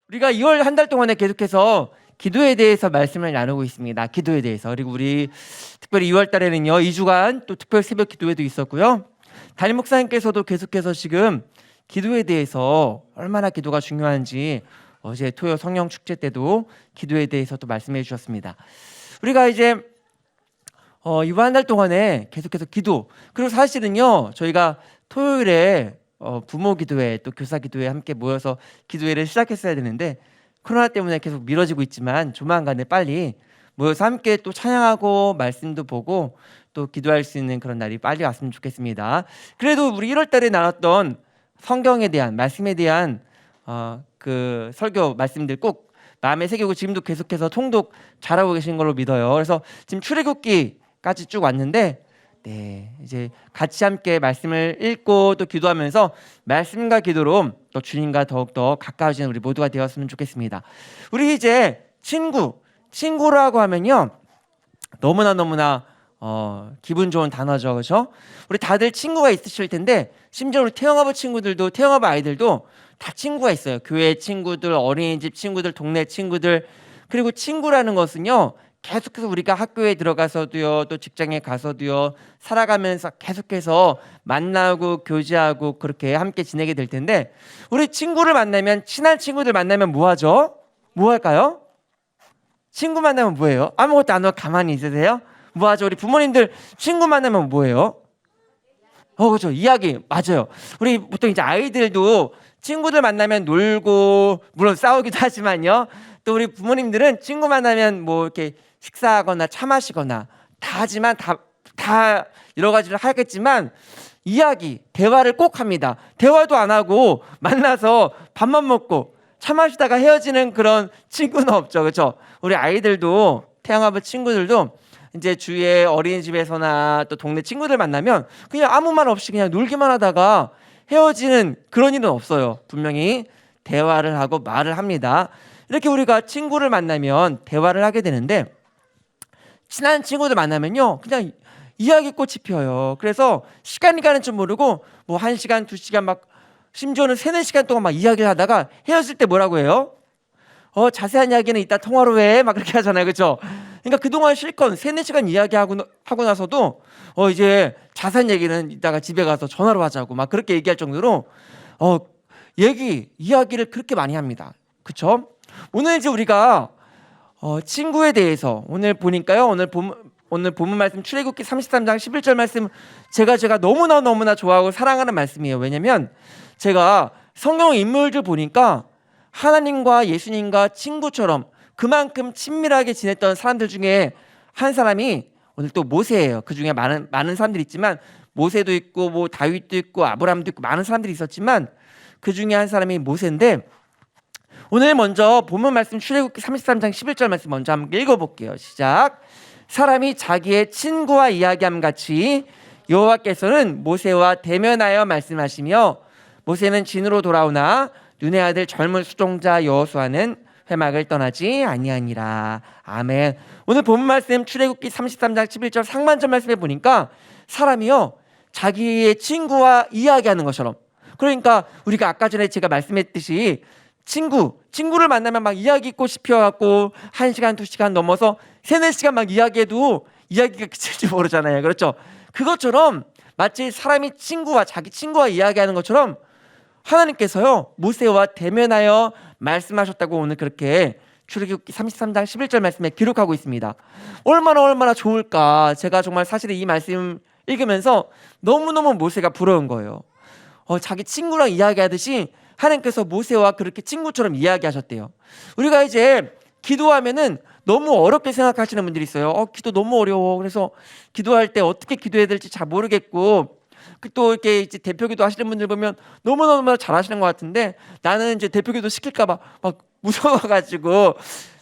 우리가 2월 한 달 동안에 계속해서 기도에 대해서 말씀을 나누고 있습니다. 기도에 대해서. 그리고 우리 특별히 2월 달에는요 2주간 또 특별 새벽 기도회도 있었고요. 담임 목사님께서도 계속해서 지금 기도에 대해서 얼마나 기도가 중요한지 어제 토요 성령 축제 때도 기도에 대해서 또 말씀해 주셨습니다. 우리가 이제 이번 한 달 동안에 계속해서 기도, 그리고 사실은요 저희가 토요일에 부모 기도회 또 교사 기도회 함께 모여서 기도회를 시작했어야 되는데 코로나 때문에 계속 미뤄지고 있지만 조만간에 빨리 모여서 함께 또 찬양하고 말씀도 보고 또 기도할 수 있는 그런 날이 빨리 왔으면 좋겠습니다. 그래도 우리 1월 달에 나눴던 성경에 대한 말씀에 대한 그 설교 말씀들 꼭 마음에 새기고 지금도 계속해서 통독 잘하고 계신 걸로 믿어요. 그래서 지금 출애굽기까지 쭉 왔는데 이제 같이 함께 말씀을 읽고 또 기도하면서 말씀과 기도로 또 주님과 더욱더 가까워지는 우리 모두가 되었으면 좋겠습니다. 우리 이제 친구라고 하면요 너무나 기분 좋은 단어죠, 그렇죠? 우리 다들 친구가 있으실 텐데 심지어 우리 태영아부 친구들도 태영아부 아이들도 다 친구가 있어요. 교회 친구들, 어린이집 친구들, 동네 친구들. 그리고 친구라는 것은요 계속해서 우리가 학교에 들어가서도요 또 직장에 가서도요 살아가면서 계속해서 만나고 교제하고 그렇게 함께 지내게 될 텐데 우리 친구를 만나면 친한 친구들 만나면 뭐 하죠? 뭐 할까요? 친구 만나면 뭐예요? 아무것도 안 하고 가만히 있으세요? 뭐 하죠? 우리 부모님들 친구 만나면 뭐예요? 그렇죠. 이야기. 맞아요. 우리 보통 이제 아이들도 친구들 만나면 놀고 물론 싸우기도 하지만요. 또 우리 부모님들은 친구 만나면 뭐 이렇게 식사하거나 차 마시거나 다 하지만 다 여러 가지를 하겠지만 이야기, 대화를 꼭 합니다. 대화도 안 하고 만나서 밥만 먹고 차 마시다가 헤어지는 그런 친구는 없죠. 그렇죠? 우리 아이들도 태양아부 친구들도 이제 주위에 어린이집에서나 또 동네 친구들 만나면 그냥 아무 말 없이 그냥 놀기만 하다가 헤어지는 그런 일은 없어요. 분명히 대화를 하고 말을 합니다. 이렇게 우리가 친구를 만나면 대화를 하게 되는데 친한 친구들 만나면요 그냥 이야기꽃이 피어요. 그래서 시간이 가는 줄 모르고 뭐 1시간, 2시간 막 심지어는 3-4시간 동안 막 이야기를 하다가 헤어질 때 뭐라고 해요? 자세한 이야기는 이따 통화로 해 막 그렇게 하잖아요. 그렇죠? 그러니까 그동안 실컷 3-4시간 이야기하고 나서도 이제 자세한 얘기는 이따가 집에 가서 전화로 하자고 막 그렇게 얘기할 정도로 이야기를 그렇게 많이 합니다. 그렇죠? 오늘 이제 우리가 친구에 대해서 오늘 보니까요. 오늘 본문 말씀 출애굽기 33장 11절 말씀 제가 너무나 좋아하고 사랑하는 말씀이에요. 왜냐면 제가 성경 인물들 보니까 하나님과 예수님과 친구처럼 그만큼 친밀하게 지냈던 사람들 중에 한 사람이 오늘 또 모세예요. 그 중에 많은 사람들이 있지만 모세도 있고 뭐 다윗도 있고 아브라함도 있고 많은 사람들이 있었지만 그 중에 한 사람이 모세인데 오늘 먼저 본문 말씀 출애굽기 33장 11절 말씀 먼저 한번 읽어볼게요. 시작. 사람이 자기의 친구와 이야기함 같이 여호와께서는 모세와 대면하여 말씀하시며 모세는 진으로 돌아오나 눈의 아들 젊은 수종자 여호수아는 회막을 떠나지 아니하니라. 아멘. 오늘 본문 말씀 출애굽기 33장 11절 상반절 말씀에 보니까 사람이요 자기의 친구와 이야기하는 것처럼, 그러니까 우리가 아까 전에 제가 말씀했듯이 친구를 만나면 막 이야기꽃이 피어갖고 1시간, 2시간 넘어서 3-4시간 막 이야기해도 이야기가 그칠지 모르잖아요. 그렇죠? 그것처럼 마치 사람이 자기 친구와 이야기하는 것처럼 하나님께서요 모세와 대면하여 말씀하셨다고 오늘 그렇게 출애굽기 33장 11절 말씀에 기록하고 있습니다. 얼마나 좋을까. 제가 정말 사실 이 말씀 읽으면서 너무너무 모세가 부러운 거예요. 자기 친구랑 이야기하듯이 하나님께서 모세와 그렇게 친구처럼 이야기하셨대요. 우리가 이제 기도하면은 너무 어렵게 생각하시는 분들이 있어요. 기도 너무 어려워. 그래서 기도할 때 어떻게 기도해야 될지 잘 모르겠고, 또 이렇게 이제 대표기도 하시는 분들 보면 너무너무 잘하시는 것 같은데 나는 이제 대표기도 시킬까봐 막 무서워가지고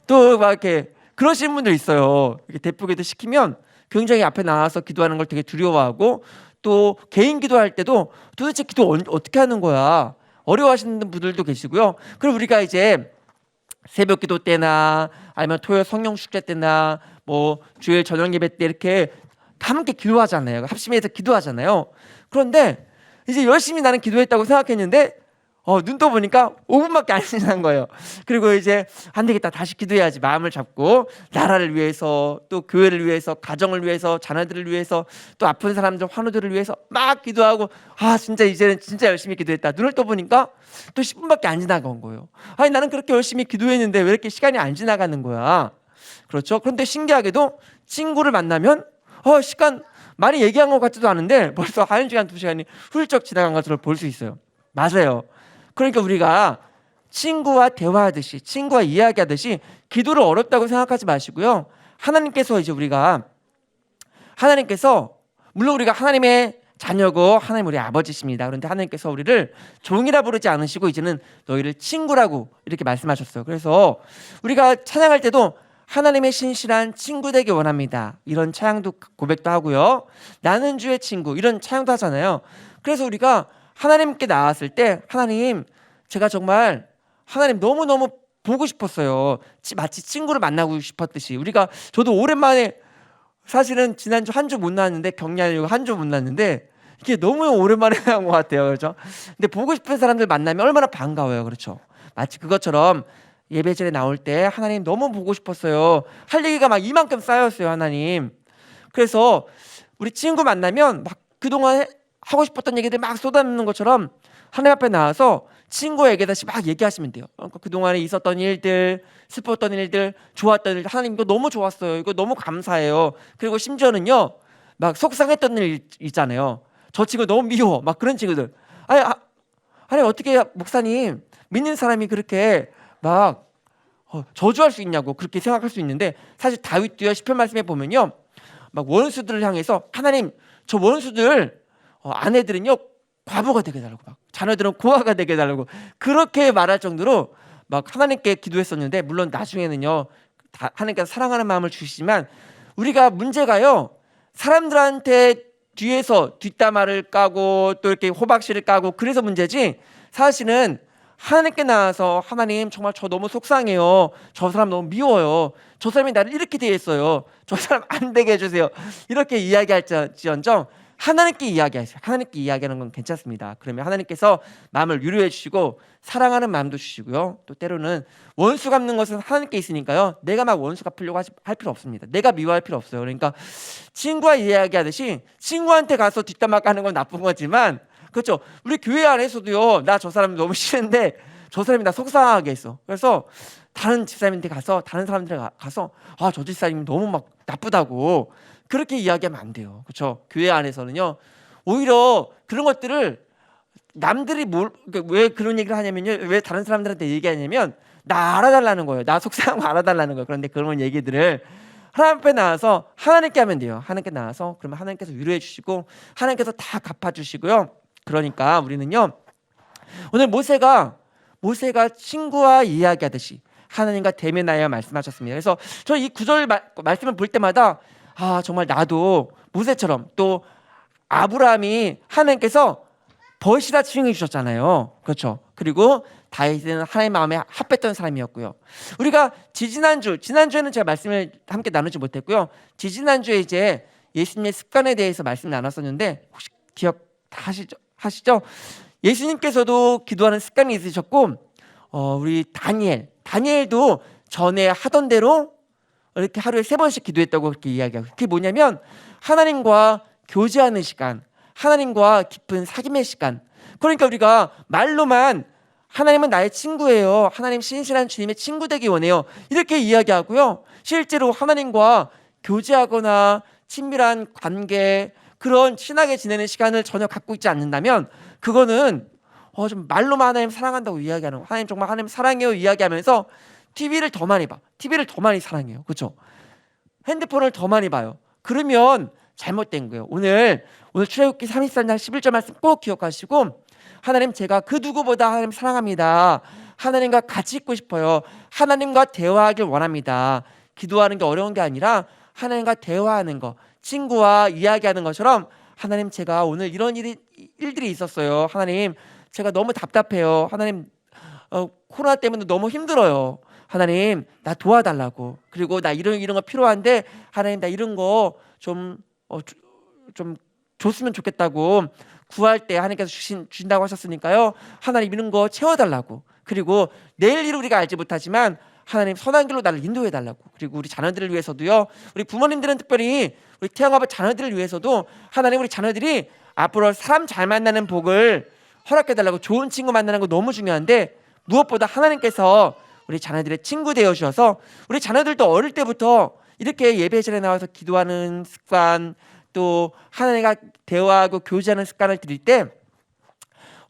또 막 이렇게 그러시는 분들 있어요. 이렇게 대표기도 시키면 굉장히 앞에 나와서 기도하는 걸 되게 두려워하고 또 개인 기도할 때도 도대체 기도 어떻게 하는 거야? 어려워하시는 분들도 계시고요. 그럼 우리가 이제 새벽 기도 때나 아니면 토요일 성령 축제 때나 뭐 주일 저녁 예배 때 이렇게 함께 기도하잖아요. 합심해서 기도하잖아요. 그런데 이제 열심히 나는 기도했다고 생각했는데 눈 떠보니까 5분밖에 안 지난 거예요. 그리고 이제 안 되겠다, 다시 기도해야지 마음을 잡고 나라를 위해서, 또 교회를 위해서, 가정을 위해서, 자녀들을 위해서, 또 아픈 사람들, 환우들을 위해서 막 기도하고, 진짜 이제는 진짜 열심히 기도했다. 눈을 떠보니까 또 10분밖에 안 지나간 거예요. 아니, 나는 그렇게 열심히 기도했는데 왜 이렇게 시간이 안 지나가는 거야? 그렇죠. 그런데 신기하게도 친구를 만나면 시간 많이 얘기한 것 같지도 않은데 벌써 1시간, 2시간이 훌쩍 지나간 것으로 볼 수 있어요. 맞아요. 그러니까 우리가 친구와 대화하듯이, 친구와 이야기하듯이 기도를 어렵다고 생각하지 마시고요. 하나님께서 물론 우리가 하나님의 자녀고 하나님 우리 아버지십니다. 그런데 하나님께서 우리를 종이라 부르지 않으시고 이제는 너희를 친구라고 이렇게 말씀하셨어요. 그래서 우리가 찬양할 때도 하나님의 신실한 친구 되기 원합니다, 이런 찬양도 고백도 하고요. 나는 주의 친구, 이런 찬양도 하잖아요. 그래서 우리가 하나님께 나왔을 때, 하나님, 제가 정말 하나님 너무너무 보고 싶었어요. 마치 친구를 만나고 싶었듯이. 저도 오랜만에, 사실은 지난주 한 주 못 나왔는데, 격리하려고 한 주 못 나왔는데 이게 너무 오랜만에 나온 것 같아요. 그렇죠? 근데 보고 싶은 사람들 만나면 얼마나 반가워요. 그렇죠? 마치 그것처럼 예배전에 나올 때 하나님 너무 보고 싶었어요. 할 얘기가 막 이만큼 쌓였어요, 하나님. 그래서 우리 친구 만나면 막 그동안 하고 싶었던 얘기들 막 쏟아내는 것처럼 하나님 앞에 나와서 친구에게 다시 막 얘기하시면 돼요. 그러니까 그동안에 있었던 일들, 슬펐던 일들, 좋았던 일들, 하나님 이거 너무 좋았어요, 이거 너무 감사해요. 그리고 심지어는요, 막 속상했던 일 있잖아요. 저 친구 너무 미워, 막 그런 친구들. 아니 어떻게 목사님, 믿는 사람이 그렇게 막 저주할 수 있냐고 그렇게 생각할 수 있는데, 사실 다윗도요, 시편 말씀에 보면요, 막 원수들을 향해서 하나님, 저 원수들 아내들은요 과부가 되게 해달라고, 막 자녀들은 고아가 되게 해달라고 그렇게 말할 정도로 막 하나님께 기도했었는데, 물론 나중에는요 하나님께서 사랑하는 마음을 주시지만, 우리가 문제가요, 사람들한테 뒤에서 뒷담화를 까고 또 이렇게 호박씨를 까고 그래서 문제지, 사실은 하나님께 나와서 하나님, 정말 저 너무 속상해요, 저 사람 너무 미워요, 저 사람이 나를 이렇게 대했어요, 저 사람 안 되게 해주세요, 이렇게 이야기할지언정 하나님께 이야기하세요. 하나님께 이야기하는 건 괜찮습니다. 그러면 하나님께서 마음을 유로해 주시고 사랑하는 마음도 주시고요. 또 때로는 원수 갚는 것은 하나님께 있으니까요, 내가 막 원수 갚으려고 할 필요 없습니다. 내가 미워할 필요 없어요. 그러니까 친구와 이야기하듯이 친구한테 가서 뒷담화 까는 건 나쁜 거지만, 그렇죠, 우리 교회 안에서도요, 나 저 사람 너무 싫은데 저 사람이 나 속상하게 했어. 그래서 다른 집사님한테 가서, 다른 사람들에 가서 저 집사님 너무 막 나쁘다고 그렇게 이야기하면 안 돼요. 그렇죠? 교회 안에서는요, 오히려 그런 것들을 남들이 왜 그런 얘기를 하냐면요, 왜 다른 사람들한테 얘기하냐면 나 알아달라는 거예요. 나 속상한 거 알아달라는 거예요. 그런데 그런 얘기들을 하나님 앞에 나와서 하나님께 하면 돼요. 하나님께 나와서, 그러면 하나님께서 위로해 주시고 하나님께서 다 갚아주시고요. 그러니까 우리는요, 오늘 모세가 친구와 이야기하듯이 하나님과 대면하여 말씀하셨습니다. 그래서 저 이 구절 말씀을 볼 때마다 정말 나도 모세처럼, 또 아브라함이 하나님께서 벗이라 칭해 주셨잖아요. 그렇죠? 그리고 다윗은 하나님 마음에 합했던 사람이었고요. 우리가 지난주에는 제가 말씀을 함께 나누지 못했고요. 지난주에 이제 예수님의 습관에 대해서 말씀 나눴었는데, 혹시 기억 다 하시죠? 예수님께서도 기도하는 습관이 있으셨고, 우리 다니엘도 전에 하던 대로 이렇게 하루에 3번씩 기도했다고 그렇게 이야기하고, 그게 뭐냐면 하나님과 교제하는 시간, 하나님과 깊은 사귐의 시간. 그러니까 우리가 말로만 하나님은 나의 친구예요, 하나님 신실한 주님의 친구 되기 원해요, 이렇게 이야기하고요, 실제로 하나님과 교제하거나 친밀한 관계, 그런 친하게 지내는 시간을 전혀 갖고 있지 않는다면, 그거는 좀 말로만 하나님 사랑한다고 이야기하는 거, 하나님 정말 하나님 사랑해요 이야기하면서 TV를 더 많이 봐, TV를 더 많이 사랑해요. 그렇죠? 핸드폰을 더 많이 봐요. 그러면 잘못된 거예요. 오늘 출애굽기 33장 11절 말씀 꼭 기억하시고, 하나님, 제가 그 누구보다 하나님 사랑합니다, 하나님과 같이 있고 싶어요, 하나님과 대화하길 원합니다. 기도하는 게 어려운 게 아니라 하나님과 대화하는 거, 친구와 이야기하는 것처럼, 하나님, 제가 오늘 이런 일들이 있었어요, 하나님 제가 너무 답답해요, 하나님 코로나 때문에 너무 힘들어요, 하나님 나 도와달라고, 그리고 나 이런 거 필요한데 하나님 나 이런 거 좀 줬으면 좋겠다고, 구할 때 하나님께서 주신다고 하셨으니까요. 하나님 이런 거 채워달라고. 그리고 내일 일을 우리가 알지 못하지만 하나님 선한 길로 나를 인도해달라고. 그리고 우리 자녀들을 위해서도요. 우리 부모님들은 특별히 우리 태영아버 자녀들을 위해서도 하나님 우리 자녀들이 앞으로 사람 잘 만나는 복을 허락해달라고. 좋은 친구 만나는 거 너무 중요한데 무엇보다 하나님께서 우리 자녀들의 친구 되어 주셔서 우리 자녀들도 어릴 때부터 이렇게 예배실에 나와서 기도하는 습관, 또 하나님과 대화하고 교제하는 습관을 들일 때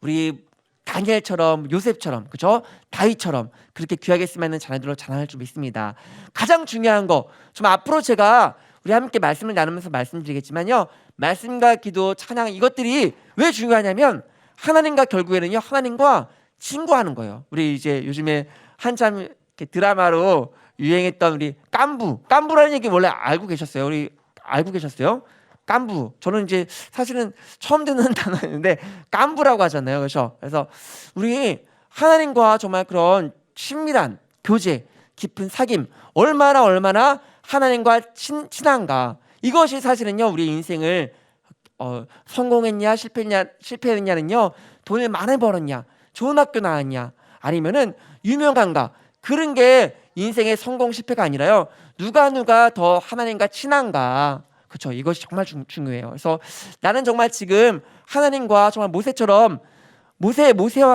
우리 다니엘처럼, 요셉처럼, 그죠? 다윗처럼 그렇게 귀하게 쓰임받는 자녀들로 자라날 줄 믿습니다. 가장 중요한 거, 좀 앞으로 제가 우리 함께 말씀을 나누면서 말씀드리겠지만요, 말씀과 기도, 찬양, 이것들이 왜 중요하냐면 하나님과 결국에는요, 하나님과 친구하는 거예요. 우리 이제 요즘에 한참 이렇게 드라마로 유행했던 우리 깐부라는 얘기 원래 알고 계셨어요? 우리 알고 계셨어요? 깐부. 저는 이제 사실은 처음 듣는 단어였는데 깐부라고 하잖아요. 그래서 우리 하나님과 정말 그런 친밀한 교제, 깊은 사귐, 얼마나 하나님과 친한가. 이것이 사실은요, 우리 인생을 성공했냐 실패했냐는요, 돈을 많이 벌었냐, 좋은 학교 나왔냐, 아니면은 유명한가, 그런 게 인생의 성공 실패가 아니라요, 누가 더 하나님과 친한가. 그렇죠. 이것이 정말 중요해요. 그래서 나는 정말 지금 하나님과 정말 모세와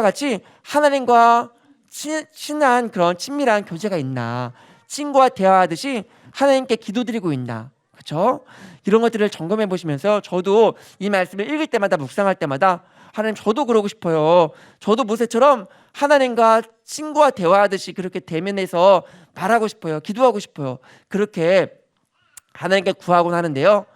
같이 하나님과 친한 그런 친밀한 교제가 있나, 친구와 대화하듯이 하나님께 기도드리고 있나, 그렇죠? 이런 것들을 점검해 보시면서 저도 이 말씀을 읽을 때마다, 묵상할 때마다 하나님, 저도 그러고 싶어요. 저도 모세처럼 하나님과 친구와 대화하듯이 그렇게 대면해서 말하고 싶어요. 기도하고 싶어요. 그렇게 하나님께 구하곤 하는데요,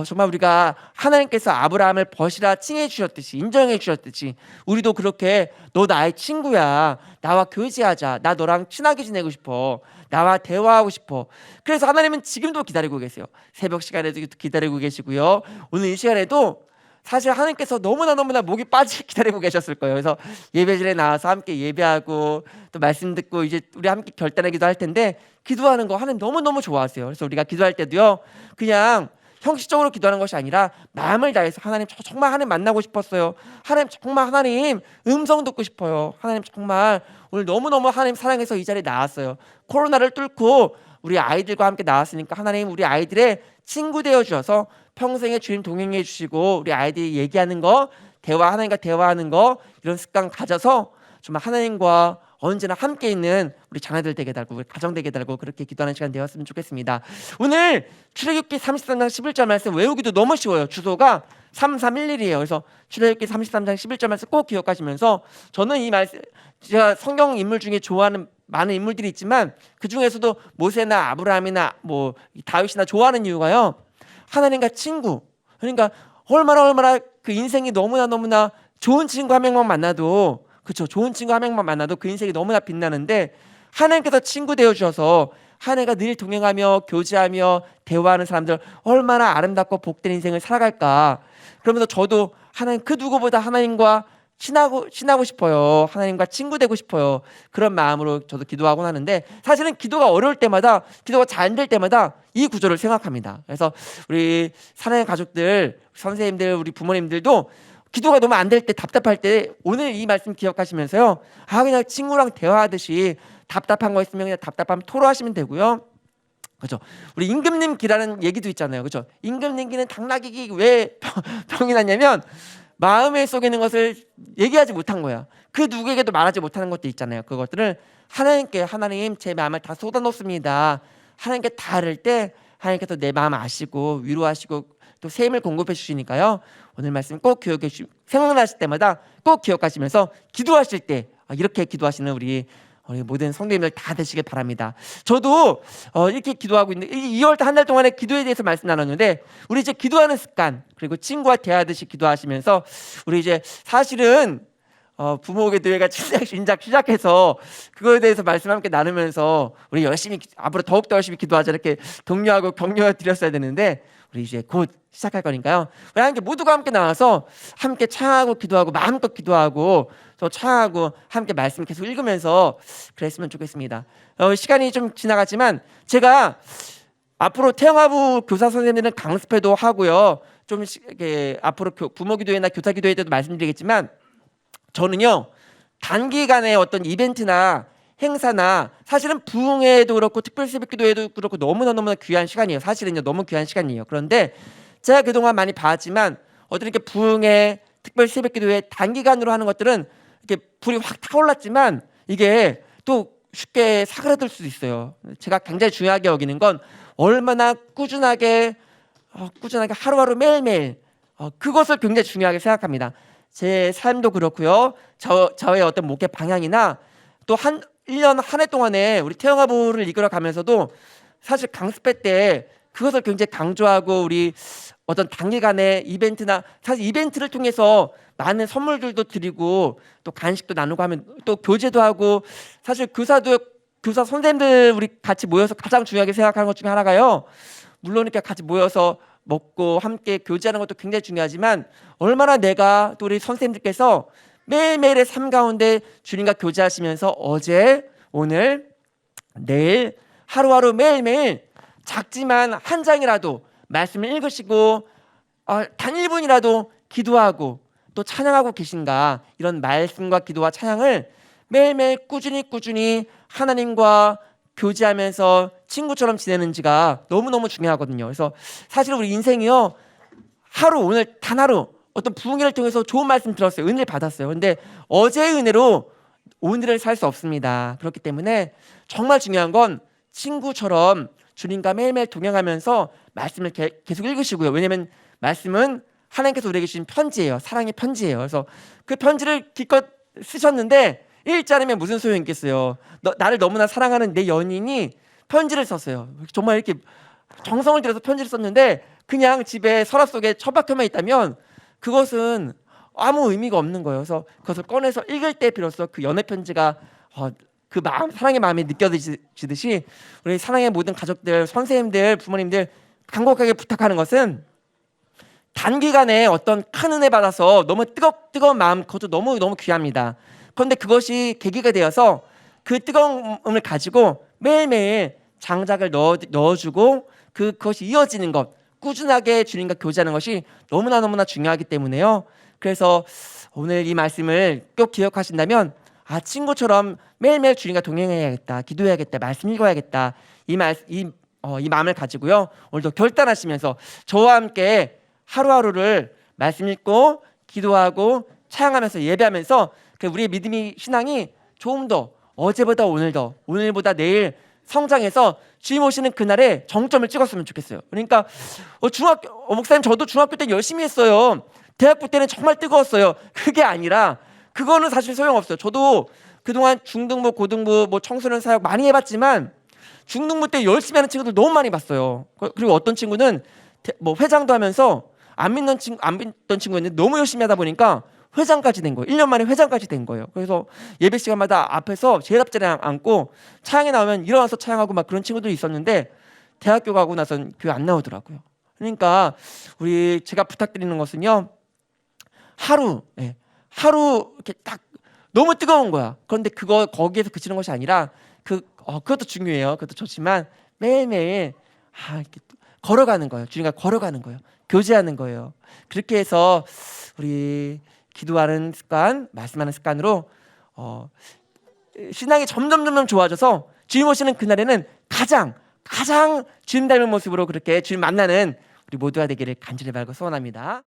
정말 우리가 하나님께서 아브라함을 벗이라 칭해 주셨듯이, 인정해 주셨듯이 우리도 그렇게 너 나의 친구야, 나와 교제하자, 나 너랑 친하게 지내고 싶어, 나와 대화하고 싶어. 그래서 하나님은 지금도 기다리고 계세요. 새벽 시간에도 기다리고 계시고요, 오늘 이 시간에도 사실 하나님께서 너무나 목이 빠지게 기다리고 계셨을 거예요. 그래서 예배실에 나와서 함께 예배하고 또 말씀 듣고 이제 우리 함께 결단하기도 할 텐데, 기도하는 거 하나님 너무너무 좋아하세요. 그래서 우리가 기도할 때도요, 그냥 형식적으로 기도하는 것이 아니라 마음을 다해서 하나님, 저 정말 하나님 만나고 싶었어요. 하나님, 정말 하나님 음성 듣고 싶어요. 하나님, 정말 오늘 너무너무 하나님 사랑해서 이 자리에 나왔어요. 코로나를 뚫고 우리 아이들과 함께 나왔으니까 하나님, 우리 아이들의 친구 되어 주셔서 평생의 주님 동행해 주시고 우리 아이들이 얘기하는 거, 하나님과 대화하는 거, 이런 습관 가져서 정말 하나님과 언제나 함께 있는 우리 자녀들 되게 달고 우리 가정 되게 달고 그렇게 기도하는 시간 되었으면 좋겠습니다. 오늘 출애굽기 33장 11절 말씀 외우기도 너무 쉬워요. 주소가 3311이에요. 그래서 출애굽기 33장 11절 말씀 꼭 기억하시면서, 저는 이 말씀, 제가 성경 인물 중에 좋아하는 많은 인물들이 있지만 그 중에서도 모세나 아브라함이나 뭐 다윗이나 좋아하는 이유가요, 하나님과 친구. 그러니까 얼마나 그 인생이 너무나 좋은 친구 한 명만 만나도, 그렇죠, 좋은 친구 한 명만 만나도 그 인생이 너무나 빛나는데, 하나님께서 친구 되어 주셔서 하나님과 늘 동행하며 교제하며 대화하는 사람들 얼마나 아름답고 복된 인생을 살아갈까. 그러면서 저도 하나님, 그 누구보다 하나님과 친하고 싶어요. 하나님과 친구 되고 싶어요. 그런 마음으로 저도 기도하곤 하는데, 사실은 기도가 어려울 때마다, 기도가 잘 안 될 때마다 이 구절을 생각합니다. 그래서 우리 사랑하는 가족들, 선생님들, 우리 부모님들도 기도가 너무 안 될 때, 답답할 때 오늘 이 말씀 기억하시면서요, 그냥 친구랑 대화하듯이 답답한 거 있으면 그냥 답답함 토로하시면 되고요. 그렇죠. 우리 임금님 기라는 얘기도 있잖아요. 그렇죠. 임금님 기는 당나귀 왜 병이 났냐면 마음에 속에 있는 것을 얘기하지 못한 거야. 그 누구에게도 말하지 못하는 것도 있잖아요. 그것들을 하나님께, 하나님, 제 마음을 다 쏟아놓습니다, 하나님께 다 이럴 때 하나님께서 내 마음 아시고 위로하시고 또 새 힘을 공급해 주시니까요, 오늘 말씀 꼭 기억해 주시고 생각나실 때마다 꼭 기억하시면서 기도하실 때 이렇게 기도하시는 우리 모든 성도님들 다 되시길 바랍니다. 저도 이렇게 기도하고 있는데, 2월달 한 달 동안에 기도에 대해서 말씀 나눴는데, 우리 이제 기도하는 습관, 그리고 친구와 대화하듯이 기도하시면서 우리 이제 사실은 부모에게 교회가 신작 시작해서 그거에 대해서 말씀 함께 나누면서 우리 열심히 앞으로 더욱더 열심히 기도하자, 이렇게 격려하고 격려 드렸어야 되는데, 우리 이제 곧 시작할 거니까요, 우리 함께 모두가 함께 나와서 함께 찬양하고 기도하고 마음껏 기도하고 또 찬양하고 함께 말씀 계속 읽으면서 그랬으면 좋겠습니다. 시간이 좀 지나갔지만 제가 앞으로 태영아부 교사 선생님들은 강습회도 하고요, 좀 이렇게 앞으로 부모 기도회나 교사 기도회 때도 말씀드리겠지만 저는요 단기간에 어떤 이벤트나 행사나 사실은 부흥회도 그렇고 특별 새벽 기도회도 그렇고 너무나 귀한 시간이에요. 사실은요 너무 귀한 시간이에요. 그런데 제가 그동안 많이 봤지만 어떤 이렇게 부흥회, 특별 새벽 기도회 단기간으로 하는 것들은 이렇게 불이 확 타올랐지만 이게 또 쉽게 사그라들 수도 있어요. 제가 굉장히 중요하게 여기는 건 얼마나 꾸준하게 하루하루 매일매일 그것을 굉장히 중요하게 생각합니다. 제 삶도 그렇고요. 저의 어떤 목회 방향이나 또 1년 한 해 동안에 우리 태영아부를 이끌어 가면서도 사실 강습회 때 그것을 굉장히 강조하고 우리 어떤 단기간의 이벤트나 사실 이벤트를 통해서 많은 선물들도 드리고 또 간식도 나누고 하면 또 교제도 하고 사실 교사 선생님들 우리 같이 모여서 가장 중요하게 생각하는 것 중에 하나가요. 물론 이렇게 같이 모여서 먹고 함께 교제하는 것도 굉장히 중요하지만 얼마나 내가 또 우리 선생님들께서 매일매일의 삶 가운데 주님과 교제하시면서 어제, 오늘, 내일 하루하루 매일매일 작지만 한 장이라도 말씀을 읽으시고 단 1분이라도 기도하고 또 찬양하고 계신가 이런 말씀과 기도와 찬양을 매일매일 꾸준히 하나님과 교제하면서 친구처럼 지내는지가 너무너무 중요하거든요. 그래서 사실 우리 인생이요 오늘 단 하루 어떤 부흥회를 통해서 좋은 말씀 들었어요. 은혜를 받았어요. 근데 어제의 은혜로 오늘을 살 수 없습니다. 그렇기 때문에 정말 중요한 건 친구처럼 주님과 매일매일 동행하면서 말씀을 계속 읽으시고요. 왜냐하면 말씀은 하나님께서 우리에게 주신 편지예요. 사랑의 편지예요. 그래서 그 편지를 기껏 쓰셨는데 읽지 않으면 무슨 소용이 있겠어요. 나를 너무나 사랑하는 내 연인이 편지를 썼어요. 정말 이렇게 정성을 들여서 편지를 썼는데 그냥 집에 서랍 속에 처박혀만 있다면 그것은 아무 의미가 없는 거예요. 그래서 그것을 꺼내서 읽을 때 비로소 그 연애 편지가 그 마음, 사랑의 마음이 느껴지듯이 우리 사랑의 모든 가족들, 선생님들, 부모님들 간곡하게 부탁하는 것은 단기간에 어떤 큰 은혜 받아서 너무 뜨거운 마음 그것도 너무 귀합니다. 그런데 그것이 계기가 되어서 그 뜨거움을 가지고 매일매일 장작을 넣어주고 그것이 이어지는 것 꾸준하게 주님과 교제하는 것이 너무나 중요하기 때문에요. 그래서 오늘 이 말씀을 꼭 기억하신다면 친구처럼 매일매일 주님과 동행해야겠다, 기도해야겠다, 말씀 읽어야겠다 이 마음을 가지고요 오늘도 결단하시면서 저와 함께 하루하루를 말씀 읽고 기도하고 찬양하면서 예배하면서 우리의 믿음이 신앙이 조금 더 어제보다 오늘보다 내일 성장해서 주님 오시는 그날에 정점을 찍었으면 좋겠어요. 그러니까 목사님 저도 중학교 때 열심히 했어요. 대학부 때는 정말 뜨거웠어요. 그게 아니라 그거는 사실 소용없어요. 저도 그동안 중등부, 고등부, 청소년 사역 많이 해봤지만 중등부 때 열심히 하는 친구들 너무 많이 봤어요. 그리고 어떤 친구는 회장도 하면서 안 믿던 친구였는데 너무 열심히 하다 보니까 회장까지 된 거예요. 1년 만에 회장까지 된 거예요. 그래서 예배 시간마다 앞에서 제일 앞자리에 앉고 찬양에 나오면 일어나서 찬양하고 막 그런 친구들이 있었는데 대학교 가고 나선 교회 안 나오더라고요. 그러니까 제가 부탁드리는 것은요. 하루 이렇게 딱 너무 뜨거운 거야. 그런데 거기에서 그치는 것이 아니라 그것도 중요해요. 그것도 좋지만 매일매일 이렇게 걸어가는 거예요. 주님과 걸어가는 거예요. 교제하는 거예요. 그렇게 해서 우리 기도하는 습관, 말씀하는 습관으로 신앙이 점점 좋아져서 주님 오시는 그날에는 가장 주님 닮은 모습으로 그렇게 주님 만나는 우리 모두가 되기를 간절히 바라고 소원합니다.